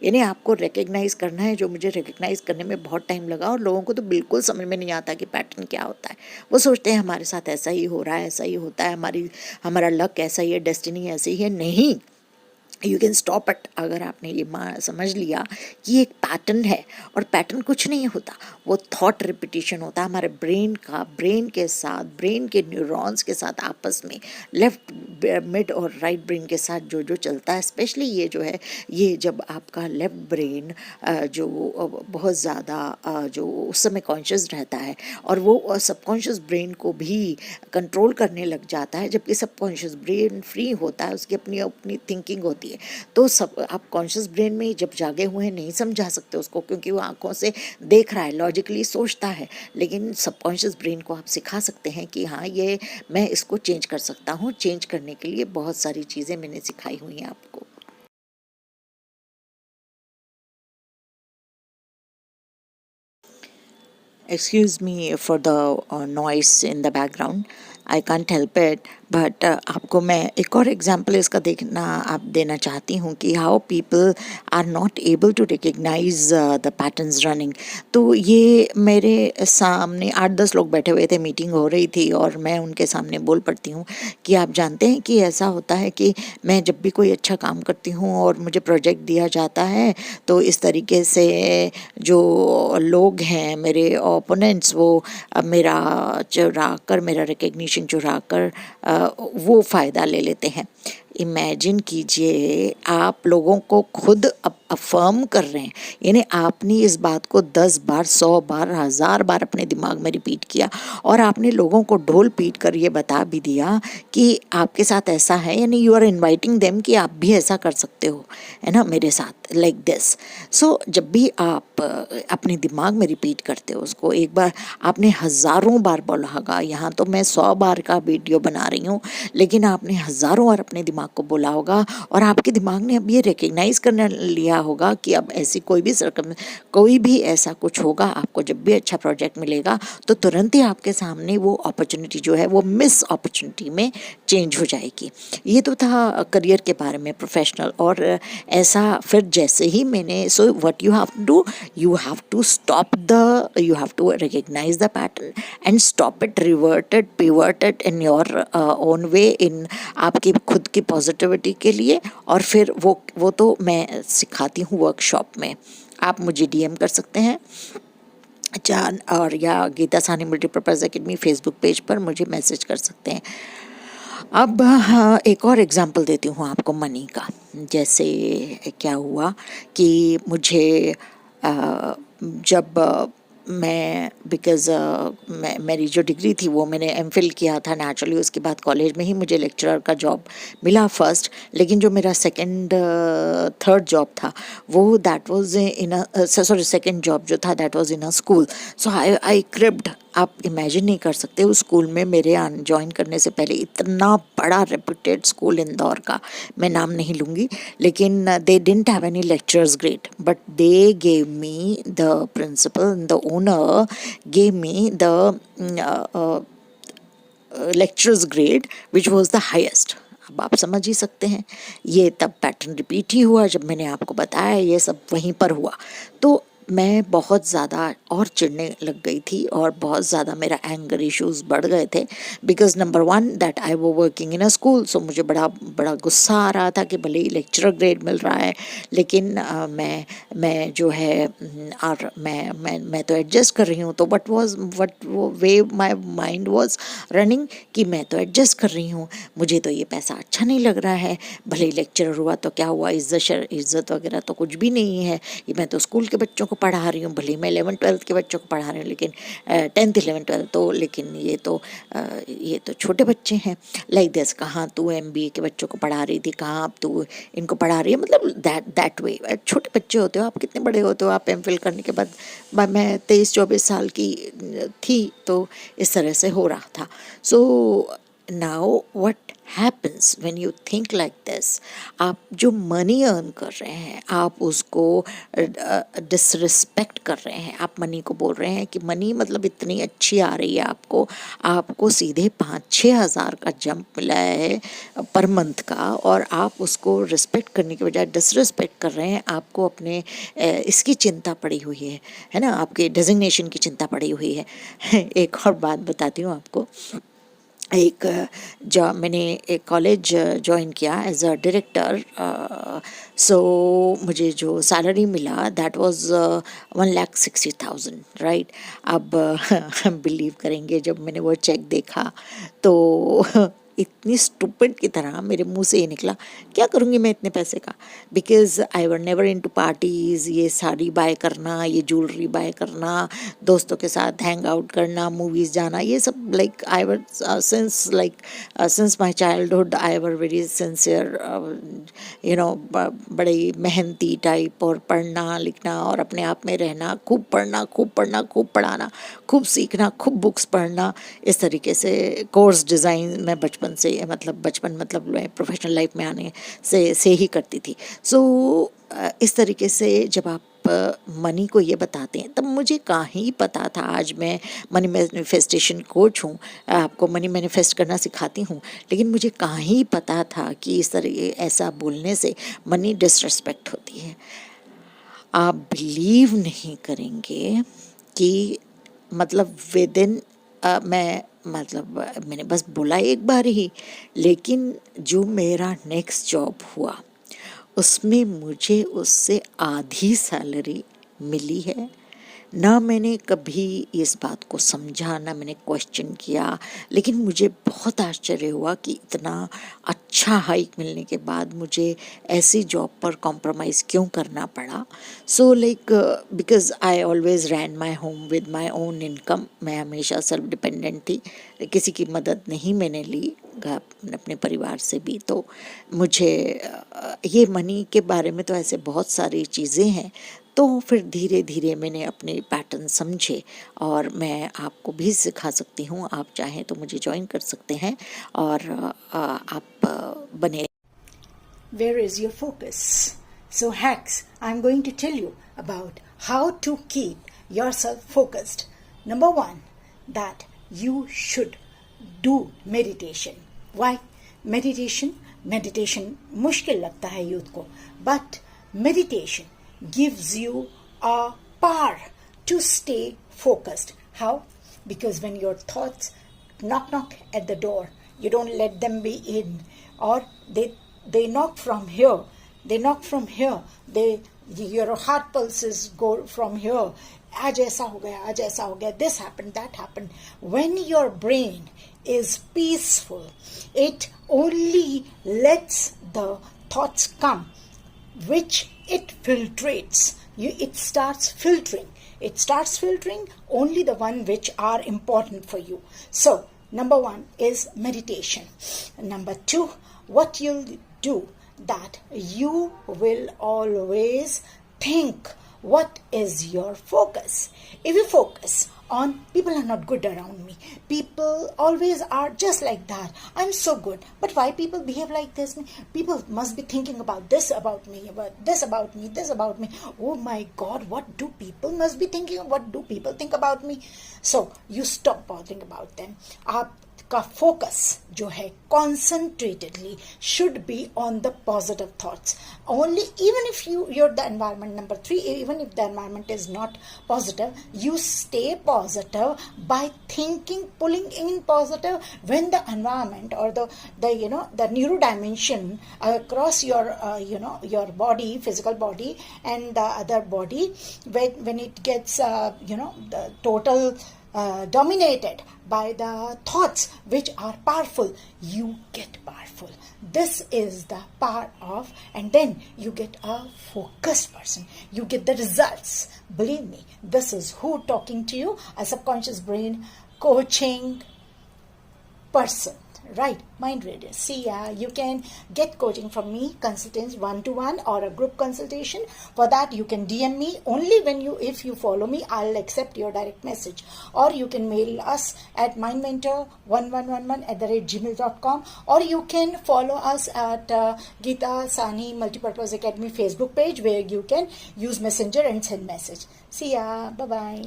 यानी आपको रिकग्नाइज़ करना है, जो मुझे रिकग्नाइज़ करने में बहुत टाइम लगा। और लोगों को तो बिल्कुल समझ में नहीं आता कि पैटर्न क्या होता है। वो सोचते हैं हमारे साथ ऐसा ही हो रहा है, ऐसा ही होता है, हमारा लक ऐसा ही है, डेस्टिनी ऐसी ही है। नहीं, यू कैन स्टॉप इट। अगर आपने ये समझ लिया कि ये एक पैटर्न है, और पैटर्न कुछ नहीं होता, वो थॉट रिपीटिशन होता है हमारे ब्रेन के साथ, ब्रेन के न्यूरॉन्स के साथ आपस में, लेफ्ट मिड और राइट ब्रेन के साथ जो जो चलता है। स्पेशली ये जो है, ये जब आपका लेफ्ट ब्रेन जो बहुत ज़्यादा जो उस समय कॉन्शियस रहता है, और वो सबकॉन्शियस ब्रेन को भी कंट्रोल करने लग जाता है, जबकि सबकॉन्शियस ब्रेन फ्री होता है, उसकी अपनी अपनी थिंकिंग होती है। तो सब आप कॉन्शियस ब्रेन में जब जागे हुए हैं नहीं समझा सकते उसको, क्योंकि वो आंखों से देख रहा है, लॉजिकली सोचता है। लेकिन सबकॉन्शियस ब्रेन को आप सिखा सकते हैं कि हाँ, ये मैं इसको चेंज कर सकता हूँ। चेंज करने के लिए बहुत सारी चीज़ें मैंने सिखाई हुई हैं आपको। Excuse me for the noise in the background. I can't help it. But आपको मैं एक और एग्जांपल इसका देखना आप देना चाहती हूँ कि how people are not able to recognise the patterns running. तो ये मेरे सामने 8-10 लोग बैठे हुए थे, मीटिंग हो रही थी, और मैं उनके सामने बोल पड़ती हूँ कि आप जानते हैं कि ऐसा होता है कि मैं जब भी कोई अच्छा काम करती हूँ और मुझे प्रोजेक्ट दिया जाता है, तो इस तरीके से जो लोग हैं मेरे ओपोनेंट्स, वो मेरा चुरा कर, मेरा रिकग्निशन चुरा कर वो फ़ायदा ले लेते हैं। इमेजिन कीजिए, आप लोगों को खुद अफर्म कर रहे हैं, यानी आपने इस बात को 10 बार, 100 बार, 1000 बार अपने दिमाग में रिपीट किया, और आपने लोगों को ढोल पीट कर ये बता भी दिया कि आपके साथ ऐसा है, यानी यू आर इन्वाइटिंग देम कि आप भी ऐसा कर सकते हो, है ना, मेरे साथ लाइक दिस। सो जब भी आप अपने दिमाग में रिपीट करते हो उसको, एक बार आपने हज़ारों बार बोला होगा, यहाँ तो मैं 100 बार का वीडियो बना रही हूँ, लेकिन आपने हज़ारों बार अपने दिमाग को बोला होगा, और आपके दिमाग ने अब ये रिकग्नाइज़ करने लिया होगा कि अब ऐसी कोई भी ऐसा कुछ होगा, आपको जब भी अच्छा प्रोजेक्ट मिलेगा तो तुरंत ही आपके सामने वो अपॉर्चुनिटी जो है वो मिस अपॉर्चुनिटी में चेंज हो जाएगी। ये तो था करियर के बारे में, प्रोफेशनल। और ऐसा फिर जैसे ही मैंने, so what you have to do, you have to recognize the pattern and stop it, revert it, pivot it in your own way, in आपकी खुद की पॉजिटिविटी के लिए। और फिर वो तो मैं सिखाती हूँ वर्कशॉप में। आप मुझे डीएम कर सकते हैं, जान, और या Geeta Sahni multipurpose academy Facebook page पर मुझे मैसेज कर सकते हैं। अब हाँ, एक और एग्जांपल देती हूँ आपको मनी का। जैसे क्या हुआ कि मुझे जब मैं बिकॉज़ मेरी जो डिग्री थी वो मैंने एमफिल किया था नेचुरली, उसके बाद कॉलेज में ही मुझे लेक्चरर का जॉब मिला फर्स्ट। लेकिन जो मेरा सेकंड थर्ड जॉब था वो that was in a sorry second job जो था that was in a school. So I cribbed, आप इमेजिन नहीं कर सकते, उस स्कूल में मेरे ज्वाइन करने से पहले इतना बड़ा रेप्यूटेड स्कूल इंदौर का, मैं नाम नहीं लूँगी, लेकिन they didn't have any lecturers grade, but they gave me, the principal, the owner gave me the lecturer's grade which was the highest। अब आप समझ ही सकते हैं, ये तब पैटर्न रिपीट ही हुआ जब मैंने आपको बताया, ये सब वहीं पर हुआ। तो मैं बहुत ज़्यादा और चिढ़ने लग गई थी, और बहुत ज़्यादा मेरा एंगर इश्यूज बढ़ गए थे, because number one that I वो वर्किंग इन अ स्कूल। सो मुझे बड़ा बड़ा गुस्सा आ रहा था कि भले ही लेक्चरर ग्रेड मिल रहा है, लेकिन मैं जो है और मैं तो एडजस्ट कर रही हूँ। तो वट वो वे माई माइंड वॉज रनिंग कि मैं तो एडजस्ट कर रही हूँ, मुझे तो ये पैसा अच्छा नहीं लग रहा है, भले ही लेक्चरर हुआ तो क्या हुआ, इज्जत वगैरह तो कुछ भी नहीं है, ये मैं तो स्कूल के बच्चों को पढ़ा रही हूँ, भले ही मैं 11th-12th के बच्चों को पढ़ा रही हूँ, लेकिन 10th-11th-12th तो, लेकिन ये तो छोटे बच्चे हैं। लाइक दिस, कहाँ तू एमबीए के बच्चों को पढ़ा रही थी, कहाँ अब तू इनको पढ़ा रही है, मतलब दैट वे। छोटे बच्चे होते हो आप, कितने बड़े होते हो आप एमफिल करने के बाद। मैं 23-24 साल की थी, तो इस तरह से हो रहा था। सो now what happens when you think like this, आप जो मनी अर्न कर रहे हैं आप उसको डिसरिस्पेक्ट कर रहे हैं। आप मनी को बोल रहे हैं कि मनी मतलब इतनी अच्छी आ रही है आपको, आपको सीधे 5-6 हज़ार का जंप मिला है पर मंथ का, और आप उसको रिस्पेक्ट करने के बजाय डिसरिस्पेक्ट कर रहे हैं। आपको अपने इसकी चिंता पड़ी हुई है ना, आपके डेजिग्नेशन की चिंता पड़ी हुई है। एक और बात बताती हूँ आपको। एक जॉब मैंने एक कॉलेज ज्वाइन किया एज अ डायरेक्टर। सो मुझे जो सैलरी मिला दैट वाज 1,60,000, राइट। अब बिलीव करेंगे जब मैंने वो चेक देखा तो इतनी स्टूपिड की तरह मेरे मुंह से ये निकला, क्या करूँगी मैं इतने पैसे का, because I were never into parties. ये साड़ी बाय करना, ये ज्वेलरी बाय करना, दोस्तों के साथ हैंग आउट करना, मूवीज़ जाना, ये सब like I were since my childhood I were very sincere, बड़ी मेहनती टाइप, और पढ़ना लिखना और अपने आप में रहना, खूब पढ़ना खूब पढ़ना खूब पढ़ाना, खूब सीखना, खूब बुक्स पढ़ना, इस तरीके से कोर्स डिज़ाइन मैं बचपन मतलब मैं प्रोफेशनल लाइफ में आने से ही करती थी। सो इस तरीके से जब आप मनी को ये बताते हैं तब मुझे कहाँ ही पता था। आज मैं मनी मैनिफेस्टेशन कोच हूँ, आपको मनी मैनिफेस्ट करना सिखाती हूँ, लेकिन मुझे कहाँ ही पता था कि इस तरह ऐसा बोलने से मनी डिसरिस्पेक्ट होती है। आप बिलीव नहीं करेंगे कि मतलब विद इन मैंने बस बोला एक बार ही, लेकिन जो मेरा नेक्स्ट जॉब हुआ उसमें मुझे उससे आधी सैलरी मिली है। ना मैंने कभी इस बात को समझा, ना मैंने क्वेश्चन किया, लेकिन मुझे बहुत आश्चर्य हुआ कि इतना अच्छा हाइक मिलने के बाद मुझे ऐसी जॉब पर कॉम्प्रोमाइज़ क्यों करना पड़ा। So like because I always ran my home with my own income. मैं हमेशा सेल्फ डिपेंडेंट थी, किसी की मदद नहीं मैंने ली अपने परिवार से भी। तो मुझे ये मनी के बारे में तो ऐसे बहुत सारी चीज़ें हैं। तो फिर धीरे धीरे मैंने अपने पैटर्न समझे और मैं आपको भी सिखा सकती हूँ। आप चाहें तो मुझे ज्वाइन कर सकते हैं और आप बने। Where is your focus? So hacks, I'm going to tell you about how to keep yourself focused. Number one, that you should do meditation. Why? Meditation मुश्किल लगता है यूथ को, but meditation gives you a power to stay focused. How? Because when your thoughts knock at the door, you don't let them be in, or they knock from here, your heart pulses go from here, आज ऐसा हो गया, this happened, that happened. When your brain is peaceful, it only lets the thoughts come, which it filtrates. It starts filtering only the one which are important for you. So number one is meditation. Number two, what you'll do, that you will always think what is your focus. If you focus on people are not good around me, people always are just like that, I'm so good, but why people behave like this? People must be thinking about this about me, this about me. Oh my God, what do people must be thinking? What do people think about me? So you stop bothering about them. आपका focus जो है concentratedly should be on the positive thoughts only. Even if you're the environment, number three, even if the environment is not positive, you stay positive by thinking, pulling in positive. When the environment or the neuro dimension across your your body, physical body, and the other body, when it gets the total dominated by the thoughts which are powerful, you get powerful. This is the power of, and then you get a focused person, you get the results. Believe me, this is who talking to you, a subconscious brain coaching person, Right, Mind Radius. See, you can get coaching from me, consultants 1-to-1 or a group consultation. For that, you can DM me. Only if you follow me, I'll accept your direct message. Or you can mail us at mindmentor1111@gmail.com, or you can follow us at Geeta Sani Multipurpose Academy Facebook page, where you can use Messenger and send message. See ya. Bye bye.